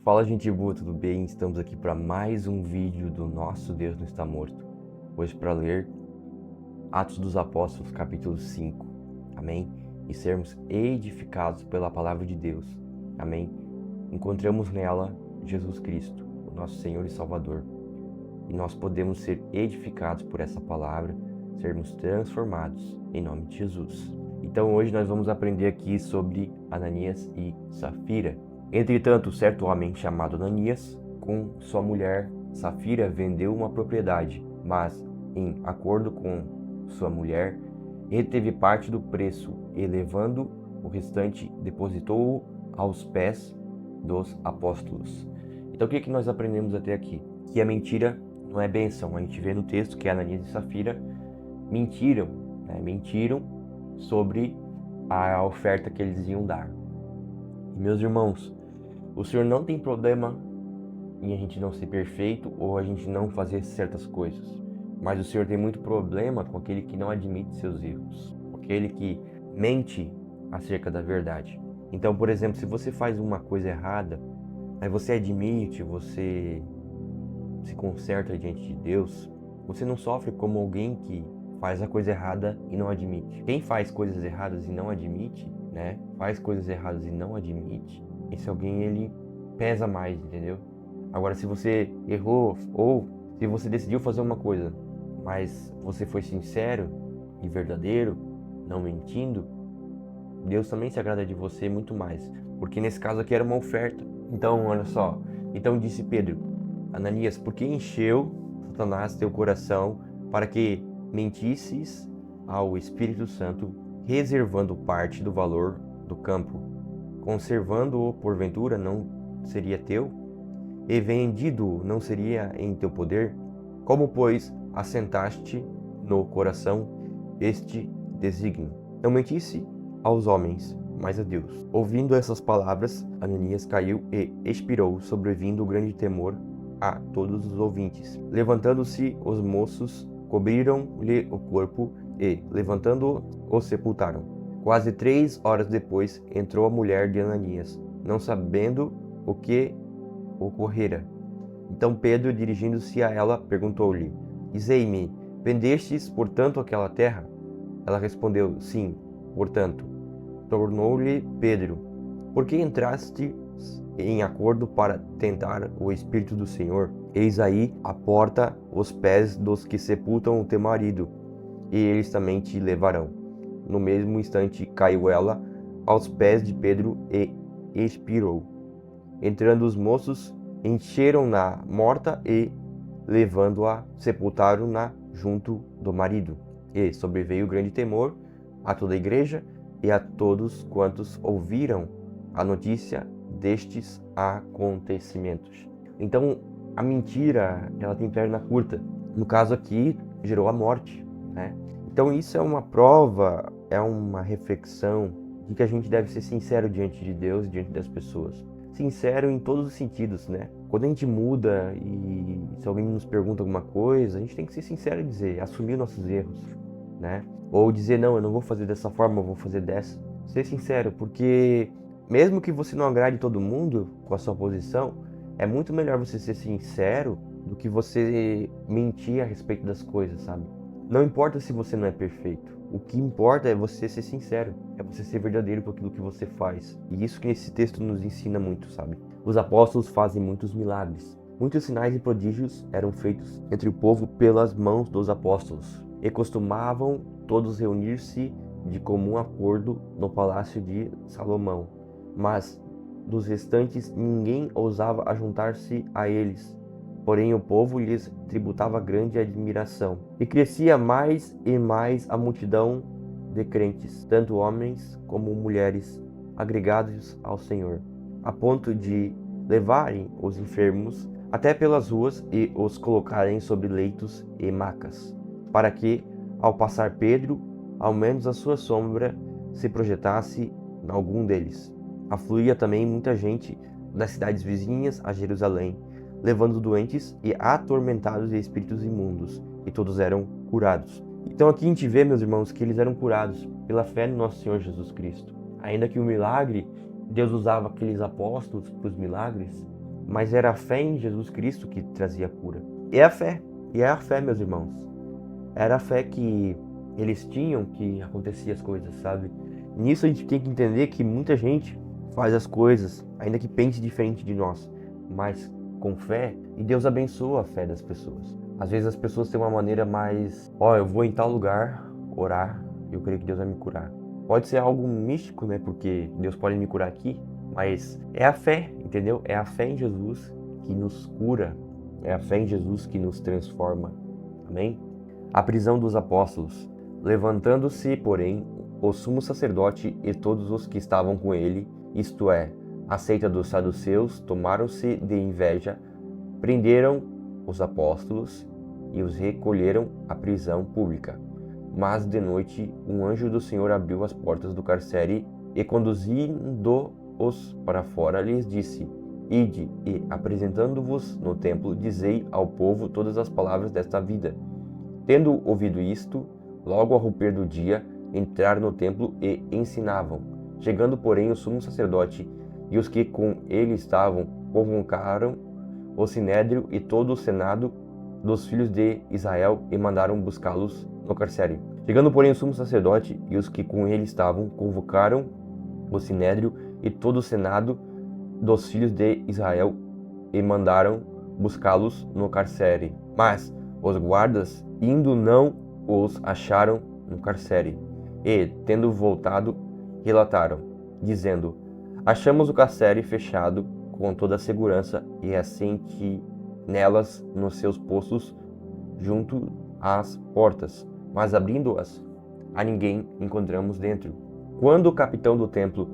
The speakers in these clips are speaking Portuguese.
Fala, gente boa, tudo bem? Estamos aqui para mais um vídeo do Nosso Deus Não Está Morto. Hoje para ler Atos dos Apóstolos, capítulo 5. Amém? E sermos edificados pela palavra de Deus. Amém? Encontramos nela Jesus Cristo, o nosso Senhor e Salvador. E nós podemos ser edificados por essa palavra, sermos transformados em nome de Jesus. Então hoje nós vamos aprender aqui sobre Ananias e Safira. Entretanto, certo homem chamado Ananias, com sua mulher Safira, vendeu uma propriedade, mas, em acordo com sua mulher, reteve parte do preço e, levando o restante, depositou-o aos pés dos apóstolos. Então, o que nós aprendemos até aqui? Que a mentira não é bênção. A gente vê no texto que Ananias e Safira mentiram sobre a oferta que eles iam dar. E, meus irmãos, o Senhor não tem problema em a gente não ser perfeito ou a gente não fazer certas coisas. Mas o Senhor tem muito problema com aquele que não admite seus erros, com aquele que mente acerca da verdade. Então, por exemplo, se você faz uma coisa errada, aí você admite, você se conserta diante de Deus, você não sofre como alguém que faz a coisa errada e não admite. Quem faz coisas erradas e não admite, faz coisas erradas e não admite, esse alguém, ele pesa mais, entendeu? Agora, se você errou ou se você decidiu fazer uma coisa, mas você foi sincero e verdadeiro, não mentindo, Deus também se agrada de você muito mais, porque nesse caso aqui era uma oferta. Então, olha só, então disse Pedro: Ananias, por que encheu Satanás teu coração para que mentisses ao Espírito Santo, reservando parte do valor do campo? Conservando-o, porventura, não seria teu? E vendido não seria em teu poder? Como, pois, assentaste no coração este desígnio? Não mentisse aos homens, mas a Deus. Ouvindo essas palavras, Ananias caiu e expirou, sobrevindo o grande temor a todos os ouvintes. Levantando-se os moços, cobriram-lhe o corpo e, levantando-o, o sepultaram. Quase 3 horas depois, entrou a mulher de Ananias, não sabendo o que ocorrera. Então Pedro, dirigindo-se a ela, perguntou-lhe: Dizei-me, vendestes, portanto, aquela terra? Ela respondeu: Sim, portanto. Tornou-lhe Pedro: Por que entrastes em acordo para tentar o Espírito do Senhor? Eis aí a porta os pés dos que sepultam o teu marido, e eles também te levarão. No mesmo instante caiu ela aos pés de Pedro e expirou. Entrando os moços, encheram-na morta e, levando-a, sepultaram-na junto do marido. E sobreveio grande temor a toda a igreja e a todos quantos ouviram a notícia destes acontecimentos. Então, a mentira, ela tem perna curta. No caso aqui, gerou a morte, Então isso é uma prova, é uma reflexão de que a gente deve ser sincero diante de Deus e diante das pessoas. Sincero em todos os sentidos, Quando a gente muda e se alguém nos pergunta alguma coisa, a gente tem que ser sincero e dizer, assumir nossos erros, Ou dizer, não, eu não vou fazer dessa forma, eu vou fazer dessa. Ser sincero, porque mesmo que você não agrade todo mundo com a sua posição, é muito melhor você ser sincero do que você mentir a respeito das coisas, sabe? Não importa se você não é perfeito. O que importa é você ser sincero, é você ser verdadeiro com aquilo que você faz. E isso que esse texto nos ensina muito, sabe? Os apóstolos fazem muitos milagres. Muitos sinais e prodígios eram feitos entre o povo pelas mãos dos apóstolos. E costumavam todos reunir-se de comum acordo no palácio de Salomão. Mas dos restantes ninguém ousava ajuntar-se a eles. Porém o povo lhes tributava grande admiração. E crescia mais e mais a multidão de crentes, tanto homens como mulheres, agregados ao Senhor, a ponto de levarem os enfermos até pelas ruas e os colocarem sobre leitos e macas, para que, ao passar Pedro, ao menos a sua sombra se projetasse em algum deles. Afluía também muita gente das cidades vizinhas a Jerusalém, levando doentes e atormentados de espíritos imundos, e todos eram curados. Então aqui a gente vê, meus irmãos, que eles eram curados pela fé no nosso Senhor Jesus Cristo. Ainda que o milagre, Deus usava aqueles apóstolos para os milagres, mas era a fé em Jesus Cristo que trazia cura. E é a fé, meus irmãos. Era a fé que eles tinham que acontecia as coisas, sabe? Nisso a gente tem que entender que muita gente faz as coisas, ainda que pense diferente de nós, mas com fé, e Deus abençoa a fé das pessoas. Às vezes as pessoas têm uma maneira mais, eu vou em tal lugar orar, e eu creio que Deus vai me curar. Pode ser algo místico, né? Porque Deus pode me curar aqui, mas é a fé, entendeu? É a fé em Jesus que nos cura, é a fé em Jesus que nos transforma. Amém? A prisão dos apóstolos. Levantando-se, porém, o sumo sacerdote e todos os que estavam com ele, isto é, a seita dos saduceus, tomaram-se de inveja, prenderam os apóstolos e os recolheram à prisão pública. Mas de noite um anjo do Senhor abriu as portas do carcere e, conduzindo-os para fora, lhes disse: Ide e, apresentando-vos no templo, dizei ao povo todas as palavras desta vida. Tendo ouvido isto, logo ao romper do dia, entraram no templo e ensinavam. Chegando, porém, o sumo sacerdote e os que com ele estavam, convocaram o sinédrio e todo o senado dos filhos de Israel e mandaram buscá-los no carcério. Chegando, porém, o sumo sacerdote e os que com ele estavam, convocaram o sinédrio e todo o senado dos filhos de Israel e mandaram buscá-los no carcério. Mas os guardas, indo, não os acharam no carcério. E, tendo voltado, relataram, dizendo: Achamos o carcério fechado com toda a segurança e assim que nelas nos seus postos junto às portas, mas abrindo-as, a ninguém encontramos dentro. Quando o capitão do templo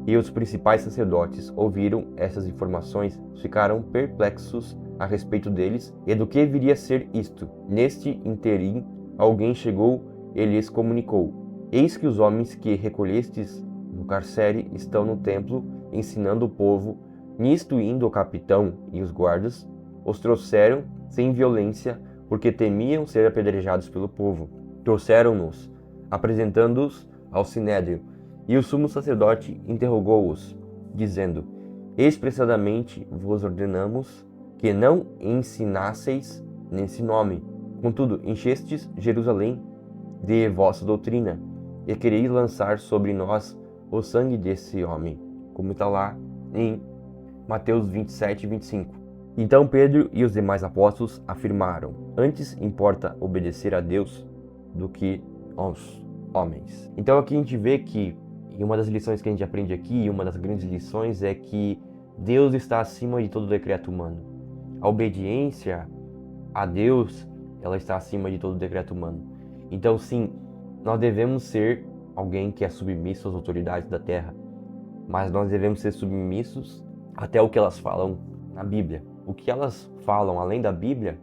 e os principais sacerdotes ouviram essas informações, ficaram perplexos a respeito deles e do que viria a ser isto. Neste interim, alguém chegou e lhes comunicou: Eis que os homens que recolhestes no carcere estão no templo, ensinando o povo. Nisto, indo o capitão e os guardas, os trouxeram sem violência, porque temiam ser apedrejados pelo povo. Trouxeram-nos, apresentando-os ao sinédrio, e o sumo sacerdote interrogou-os, dizendo: Expressadamente vos ordenamos que não ensinasseis nesse nome. Contudo, enchestes Jerusalém de vossa doutrina, e quereis lançar sobre nós o sangue desse homem, como está lá em Mateus 27 e 25. Então Pedro e os demais apóstolos afirmaram: Antes importa obedecer a Deus do que aos homens. Então aqui a gente vê que, e uma das lições que a gente aprende aqui, e uma das grandes lições, é que Deus está acima de todo decreto humano. A obediência a Deus, ela está acima de todo decreto humano. Então sim, nós devemos ser alguém que é submisso às autoridades da terra, mas nós devemos ser submissos até o que elas falam na Bíblia. O que elas falam além da Bíblia,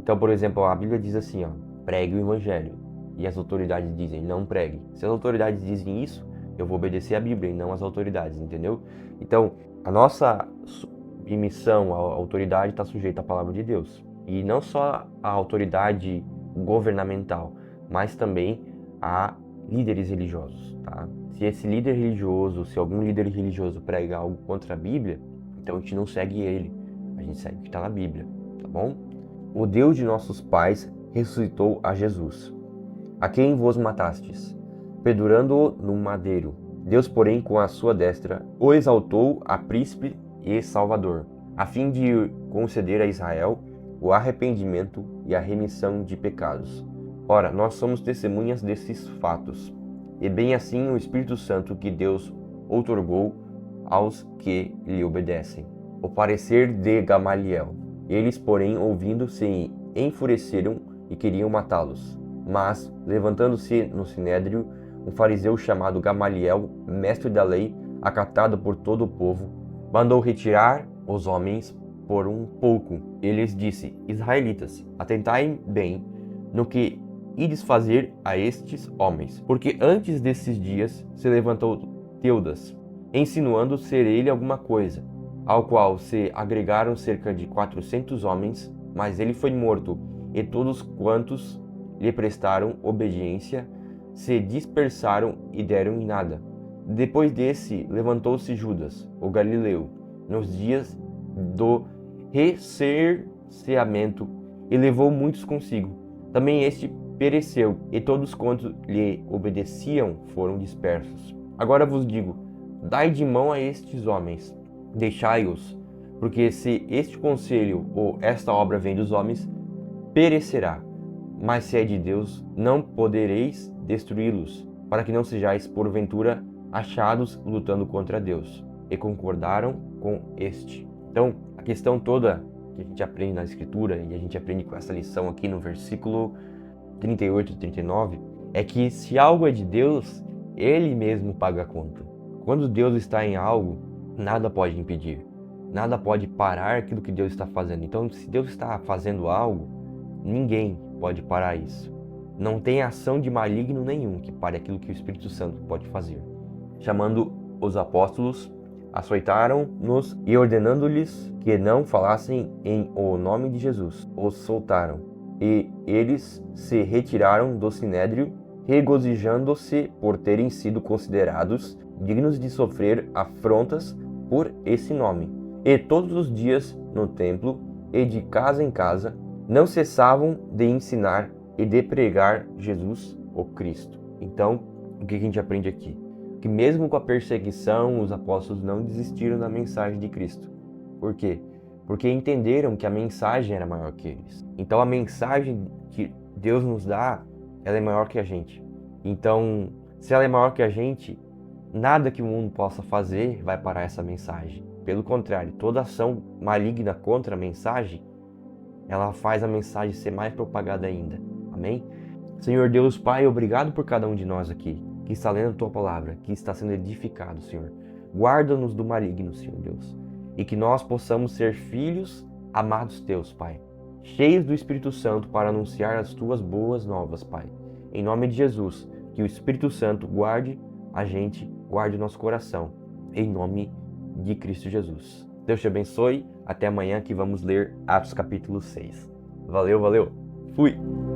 Então, por exemplo, a Bíblia diz assim, pregue o evangelho. E as autoridades dizem, não pregue. Se as autoridades dizem isso, eu vou obedecer a Bíblia e não as autoridades, entendeu? Então, a nossa submissão à autoridade está sujeita à palavra de Deus. E não só à autoridade governamental, mas também a líderes religiosos, tá? Se esse líder religioso, se algum líder religioso prega algo contra a Bíblia, então a gente não segue ele, a gente segue o que está na Bíblia, tá bom? O Deus de nossos pais ressuscitou a Jesus, a quem vos matastes, pendurando-o no madeiro. Deus, porém, com a sua destra, o exaltou a príncipe e salvador, a fim de conceder a Israel o arrependimento e a remissão de pecados. Ora, nós somos testemunhas desses fatos, e bem assim o Espírito Santo que Deus outorgou aos que lhe obedecem. O parecer de Gamaliel. Eles, porém, ouvindo, se enfureceram e queriam matá-los. Mas, levantando-se no sinédrio, um fariseu chamado Gamaliel, mestre da lei, acatado por todo o povo, mandou retirar os homens por um pouco. Ele lhes disse: Israelitas, atentai bem no que ides fazer a estes homens, porque antes desses dias se levantou Teudas, insinuando ser ele alguma coisa, ao qual se agregaram cerca de 400 homens, mas ele foi morto, e todos quantos lhe prestaram obediência se dispersaram e deram em nada. Depois desse levantou-se Judas, o Galileu, nos dias do recerceamento e levou muitos consigo. Também este pereceu, e todos quantos lhe obedeciam foram dispersos. Agora vos digo, dai de mão a estes homens, deixai-os, porque se este conselho ou esta obra vem dos homens, perecerá. Mas se é de Deus, não podereis destruí-los, para que não sejais porventura achados lutando contra Deus. E concordaram com este. Então, a questão toda que a gente aprende na Escritura, e a gente aprende com essa lição aqui no versículo 38 e 39, é que se algo é de Deus, Ele mesmo paga a conta. Quando Deus está em algo, nada pode impedir. Nada pode parar aquilo que Deus está fazendo. Então, se Deus está fazendo algo, ninguém pode parar isso. Não tem ação de maligno nenhum que pare aquilo que o Espírito Santo pode fazer. Chamando os apóstolos, açoitaram-nos e ordenando-lhes que não falassem em o nome de Jesus, os soltaram. E eles se retiraram do sinédrio, regozijando-se por terem sido considerados dignos de sofrer afrontas por esse nome. E todos os dias no templo e de casa em casa não cessavam de ensinar e de pregar Jesus, o Cristo. Então, o que a gente aprende aqui? Que mesmo com a perseguição, os apóstolos não desistiram da mensagem de Cristo. Por quê? Porque entenderam que a mensagem era maior que eles. Então, a mensagem que Deus nos dá, ela é maior que a gente. Então, se ela é maior que a gente, nada que o mundo possa fazer vai parar essa mensagem. Pelo contrário, toda ação maligna contra a mensagem, ela faz a mensagem ser mais propagada ainda. Amém? Senhor Deus Pai, obrigado por cada um de nós aqui, que está lendo a Tua Palavra, que está sendo edificado, Senhor. Guarda-nos do maligno, Senhor Deus, e que nós possamos ser filhos amados Teus, Pai, cheios do Espírito Santo para anunciar as Tuas boas novas, Pai. Em nome de Jesus, que o Espírito Santo guarde a gente, guarde o nosso coração, em nome de Cristo Jesus. Deus te abençoe, até amanhã que vamos ler Atos capítulo 6. Valeu, valeu, fui!